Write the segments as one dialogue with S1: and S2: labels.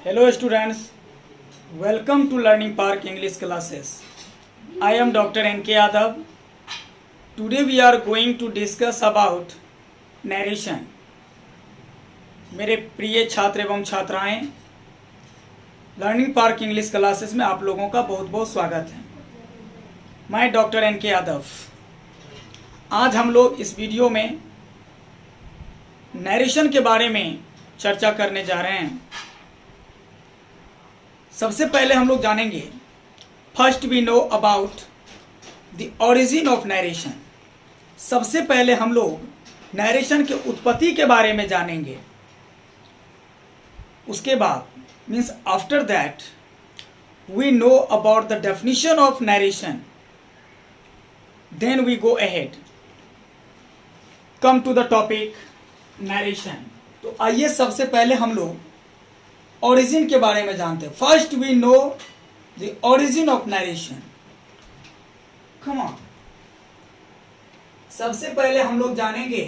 S1: Hello students, welcome to Learning Park English classes. I am Dr. N.K. Yadav. Today we are going to discuss about narration. मेरे प्रिय छात्र एवं छात्राएं, learning park English classes में आप लोगों का बहुत बहुत स्वागत है। मैं डॉक्टर N.K. यादव। आज हम लोग इस वीडियो में नरेशन के बारे में चर्चा करने जा रहे हैं। सबसे पहले हम लोग जानेंगे, first we know about the origin of narration. सबसे पहले हम लोग नरेशन के उत्पत्ति के बारे में जानेंगे। उसके बाद means after that we know about the definition of narration, then we go ahead. Come to the topic narration. तो आइए सबसे पहले हम लोग ओरिजिन के बारे में जानते हैं। First we know the origin of narration. Come on, सबसे पहले हम लोग जानेंगे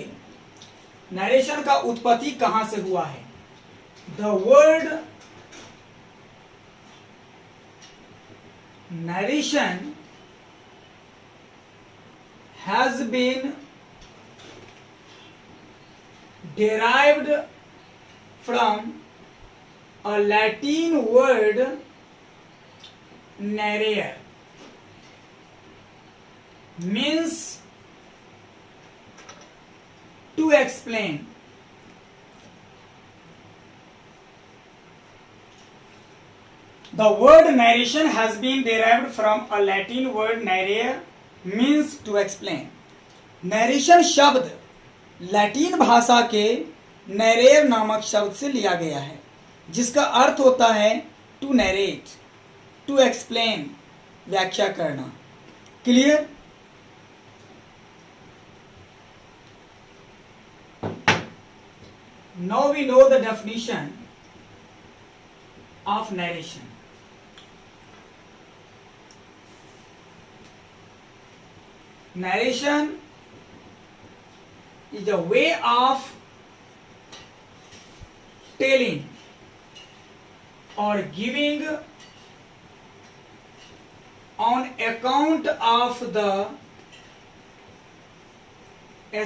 S1: नरेशन का उत्पत्ति कहां से हुआ है। The word narration has been derived from a Latin word narrare, means to explain. The word narration has been derived from a Latin word narrare, means to explain. Narration शब्द लैटिन भाषा के नरेर नामक शब्द से लिया गया है, जिसका अर्थ होता है टू नरेट, टू एक्सप्लेन, व्याख्या करना। Clear? Now we know the definition of narration. Narration is a way of telling or giving on account of the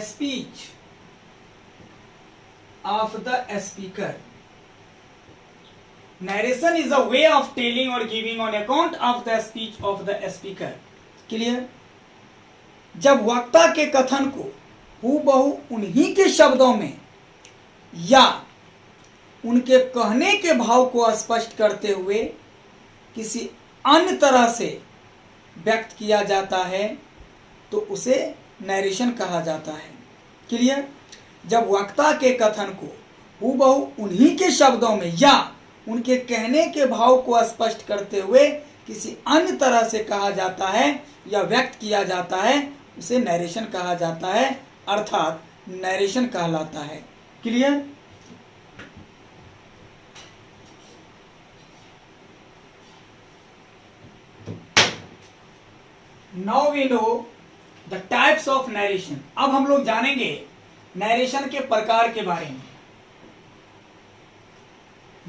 S1: speech of the speaker. Narration is a way of telling or giving on account of the speech of the speaker. Clear? जब वक्ता के कथन को हूबहू उन्हीं के शब्दों में या उनके कहने के भाव को स्पष्ट करते हुए किसी अन्य तरह से व्यक्त किया जाता है तो उसे नरेशन कहा जाता है। क्लियर? जब वक्ता के कथन को हूबहू उन्हीं के शब्दों में या उनके कहने के भाव को स्पष्ट करते हुए किसी अन्य तरह से कहा जाता है या व्यक्त किया जाता है, उसे नरेशन कहा जाता है, अर्थात नरेशन कहलाता है। Clear? Now we know the types of narration. अब हम लोग जानेंगे नरेशन के प्रकार के बारे में।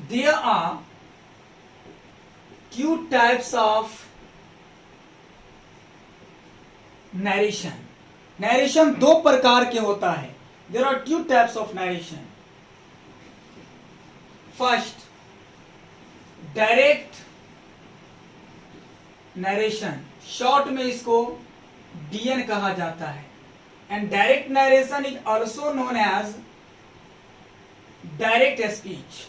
S1: There are two types of narration. Narration दो प्रकार के होता है। There are two types of narration. First, direct narration, short में इसको डीएन कहा जाता है। And direct narration is also known as direct speech,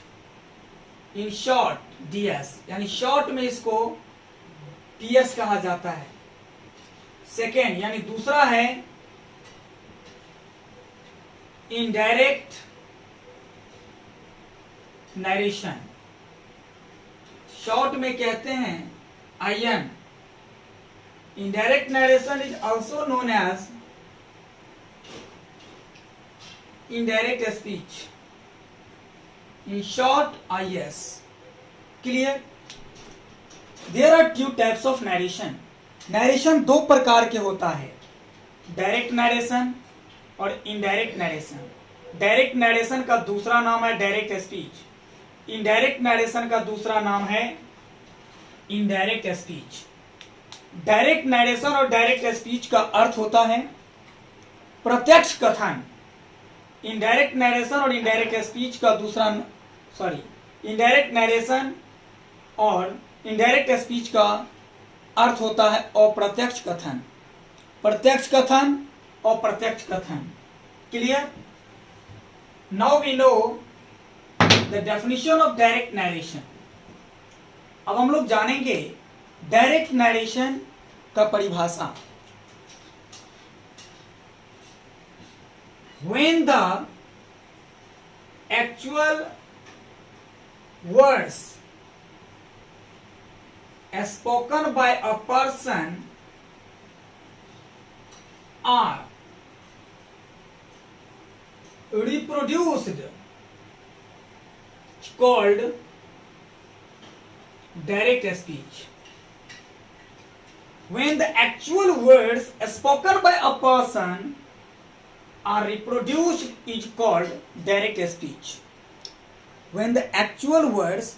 S1: in short DS, यानी शॉर्ट में इसको टीएस कहा जाता है। सेकेंड यानी दूसरा है इनडायरेक्ट नरेशन, शॉर्ट में कहते हैं IN. Indirect narration is also known as indirect speech, in short IS. Clear? There are two types of narration. Narration दो प्रकार के होता है, डायरेक्ट नरेशन और इनडायरेक्ट नरेशन। डायरेक्ट नरेशन का दूसरा नाम है डायरेक्ट स्पीच। इनडायरेक्ट नरेशन का दूसरा नाम है इनडायरेक्ट स्पीच। डायरेक्ट नरेशन और डायरेक्ट स्पीच का अर्थ होता है प्रत्यक्ष कथन। इनडायरेक्ट नरेशन और इनडायरेक्ट स्पीच का दूसरा इनडायरेक्ट नरेशन और इनडायरेक्ट स्पीच का अर्थ होता है अप्रत्यक्ष कथन। प्रत्यक्ष कथन, अप्रत्यक्ष कथन। Clear? Now we know the definition of direct narration. अब हम लोग जानेंगे डायरेक्ट नरेशन का परिभाषा। When the actual words spoken by a person are reproduced, called direct speech. When the actual words spoken by a person are reproduced is called direct speech. When the actual words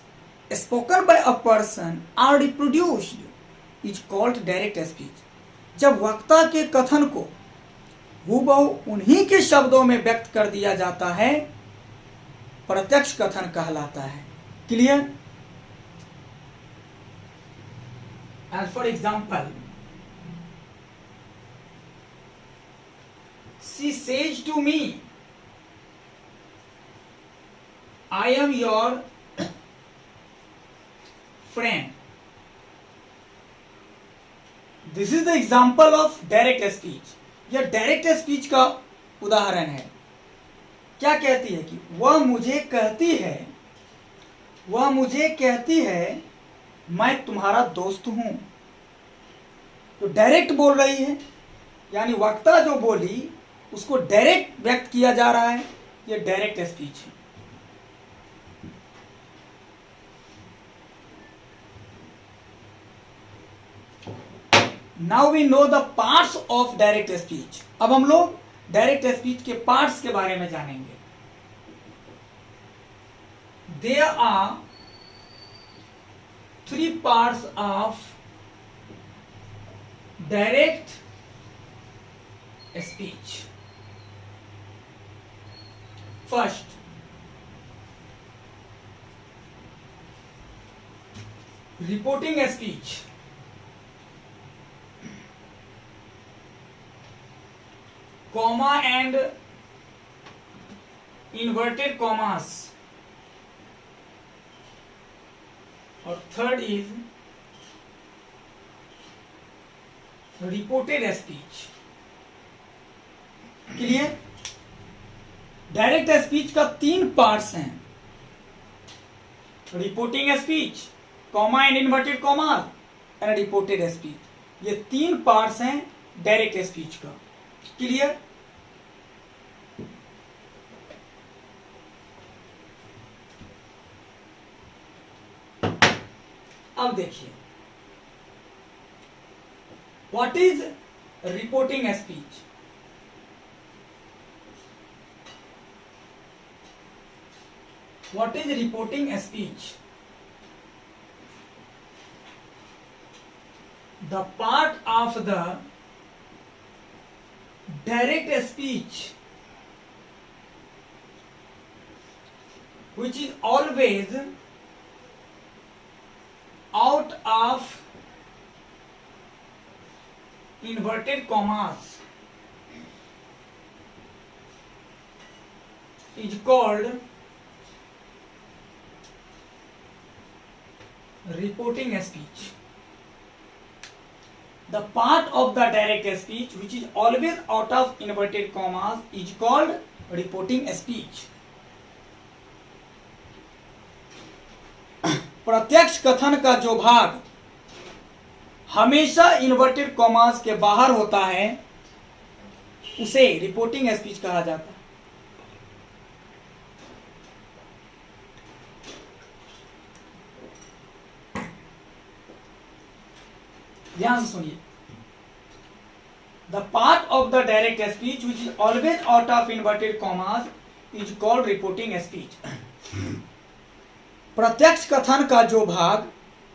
S1: spoken by a person are reproduced is called direct speech. जब वक्ता के कथन को हूबहू उन्हीं के शब्दों में व्यक्त कर दिया जाता है प्रत्यक्ष कथन कहलाता है। Clear? As for example, she says to me, I am your friend. This is the example of direct speech. यह डायरेक्ट स्पीच का उदाहरण है। क्या कहती है कि वह मुझे कहती है मैं तुम्हारा दोस्त हूं। तो डायरेक्ट बोल रही है, यानी वक्ता जो बोली उसको डायरेक्ट व्यक्त किया जा रहा है। यह डायरेक्ट स्पीच है। Now we know the parts of direct speech. अब हम लोग डायरेक्ट स्पीच के पार्ट्स के बारे में जानेंगे। There are 3 parts of direct speech. First, reporting speech. Comma and inverted commas. और third is reported speech. Clear? Direct speech का 3 पार्ट्स हैं, reporting speech, comma and inverted comma and reported speech. ये 3 parts हैं direct speech का। Clear? अब देखिए, what is reporting speech? What is reporting speech? The part of the direct speech which is always out of inverted commas is called reporting speech. The part of the direct speech which is always out of inverted commas is called reporting speech. प्रत्यक्ष कथन का जो भाग हमेशा inverted commas के बाहर होता है उसे रिपोर्टिंग स्पीच कहा जाता है। ध्यान से सुनिए, the part of the direct speech which is always out of inverted commas is called reporting speech. प्रत्यक्ष कथन का जो भाग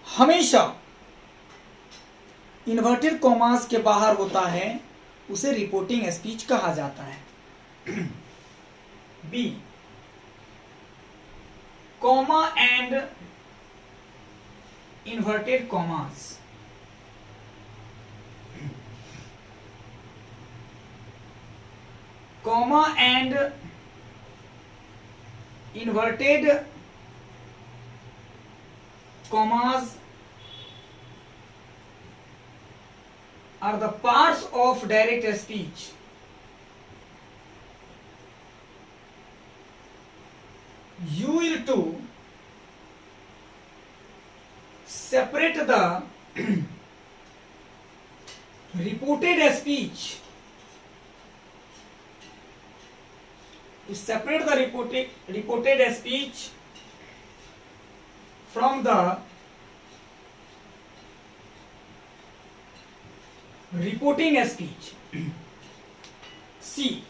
S1: हमेशा इन्वर्टेड कॉमास के बाहर होता है उसे रिपोर्टिंग स्पीच कहा जाता है। B, comma and inverted commas. Comma and inverted commas are the parts of direct speech used to separate the reported speech, to separate the reported speech from the reporting speech. C,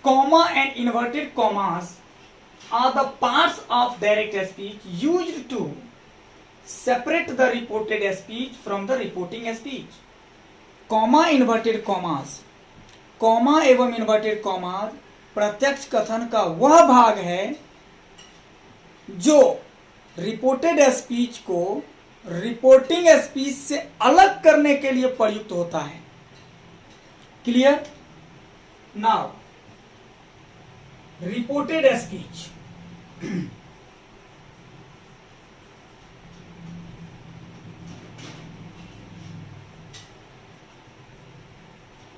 S1: comma and inverted commas are the parts of direct speech used to separate the reported speech from the reporting speech. Comma inverted commas, comma एवं inverted commas प्रत्यक्ष कथन का वह भाग है जो reported speech को reporting speech से अलग करने के लिए प्रयुक्त होता है। Clear? Now reported speech,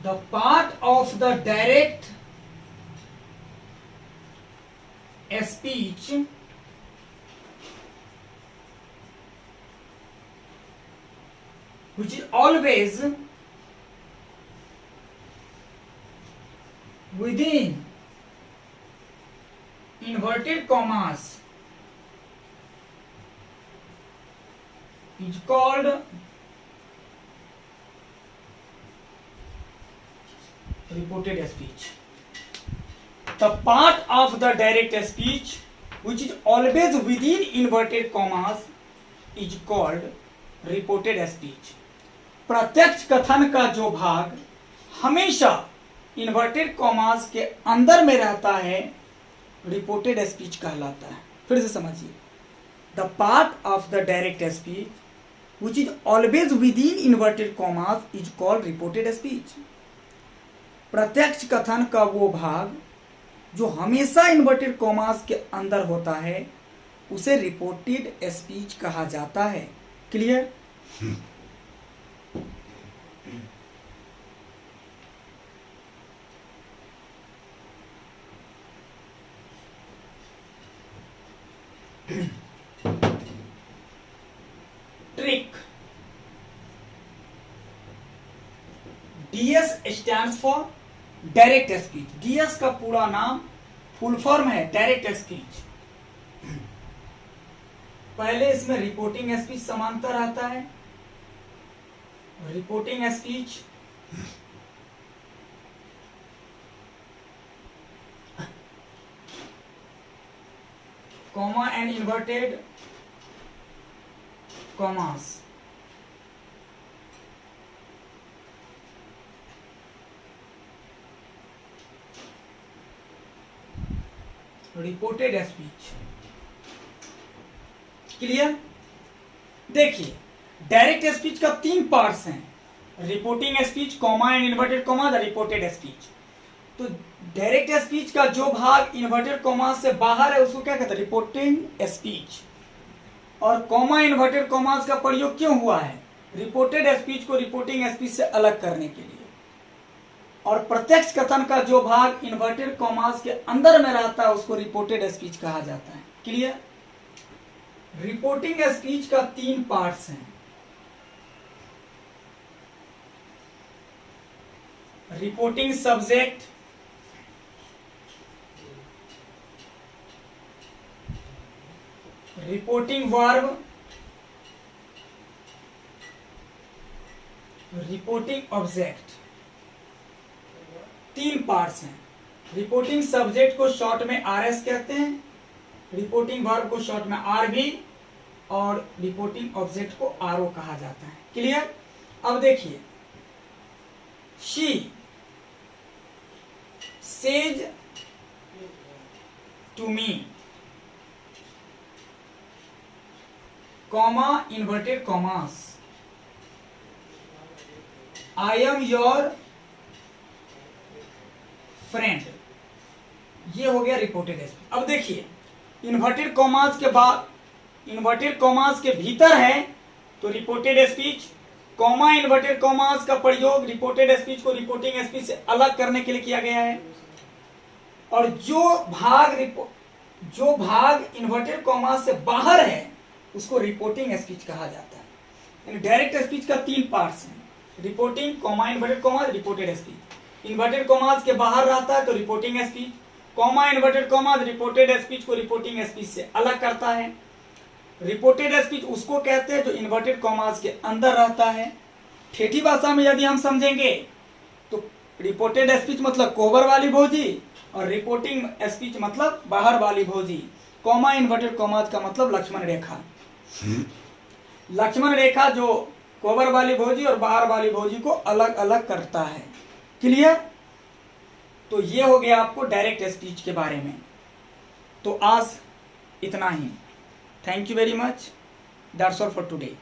S1: the part of the direct speech which is always within inverted commas is called reported speech. The part of the direct speech which is always within inverted commas is called reported speech. प्रत्यक्ष कथन का जो भाग हमेशा inverted commas के अंदर में रहता है रिपोर्टेड स्पीच कहलाता है। फिर से समझिए, the part of the direct speech which is always with in inverted commas is called reported speech. प्रत्यक्ष कथन का वो भाग जो हमेशा इन्वर्टेड कॉमास के अंदर होता है उसे रिपोर्टेड स्पीच कहा जाता है। Clear? Trick. DS stands for direct speech. DS का पूरा नाम फुल फॉर्म है डायरेक्ट स्पीच। पहले इसमें रिपोर्टिंग स्पीच समांतर आता है। Reporting speech comma and inverted commas. Reported speech. Clear? देखिए, डायरेक्ट स्पीच का 3 पार्ट्स हैं, reporting speech, comma and inverted comma, the reported speech. तो डायरेक्ट स्पीच का जो भाग इन्वर्टेड कॉमा से बाहर है उसको क्या कहते हैं? Reporting speech. और कॉमा इन्वर्टेड कॉमास का प्रयोग क्यों हुआ है? रिपोर्टेड स्पीच को रिपोर्टिंग स्पीच से अलग करने के लिए। और प्रत्यक्ष कथन का जो भाग इन्वर्टेड कॉमास के अंदर में रहता है उसको रिपोर्टेड स्पीच कहा जाता है। क्लियर? रिपोर्टिंग स्पीच का 3 पार्ट्स हैं। Reporting subject, reporting verb, reporting object. 3 parts हैं। रिपोर्टिंग सब्जेक्ट को शॉर्ट में आरएस कहते हैं, रिपोर्टिंग वर्ब को शॉर्ट में आरबी और रिपोर्टिंग ऑब्जेक्ट को आरओ कहा जाता है। क्लियर? अब देखिए, she says to me, comma inverted commas, I am your friend, ये हो गया रिपोर्टेड स्पीच। अब देखिए, इन्वर्टेड कॉमास के बाद, इन्वर्टेड कॉमास के भीतर है तो reported speech, comma inverted commas का प्रयोग रिपोर्टेड स्पीच को रिपोर्टिंग स्पीच से अलग करने के लिए किया गया है। और जो भाग इन्वर्टेड कॉमास से बाहर है उसको रिपोर्टिंग स्पीच कहा जाता है। यानी डायरेक्ट स्पीच का 3 पार्ट्स हैं, reporting, comma inverted commas, reported speech. Inverted commas के बाहर रहता है तो reporting speech, comma inverted commas reported speech को रिपोर्टिंग स्पीच से अलग करता है। रिपोर्टेड स्पीच उसको कहते हैं जो इन्वर्टेड कॉमास के अंदर रहता है। ठेठी भाषा में यदि हम समझेंगे तो रिपोर्टेड स्पीच मतलब कोहबर वाली भौजी और रिपोर्टिंग स्पीच मतलब बाहर वाली भौजी। कॉमा इन्वर्टेड कॉमास का मतलब लक्ष्मण रेखा। लक्ष्मण रेखा जो कोहबर वाली भौजी और बाहर वाली भौजी को अलग अलग करता है। क्लियर? तो ये हो गया आपको डायरेक्ट स्पीच के बारे में। तो आज इतना ही। Thank you very much. That's all for today.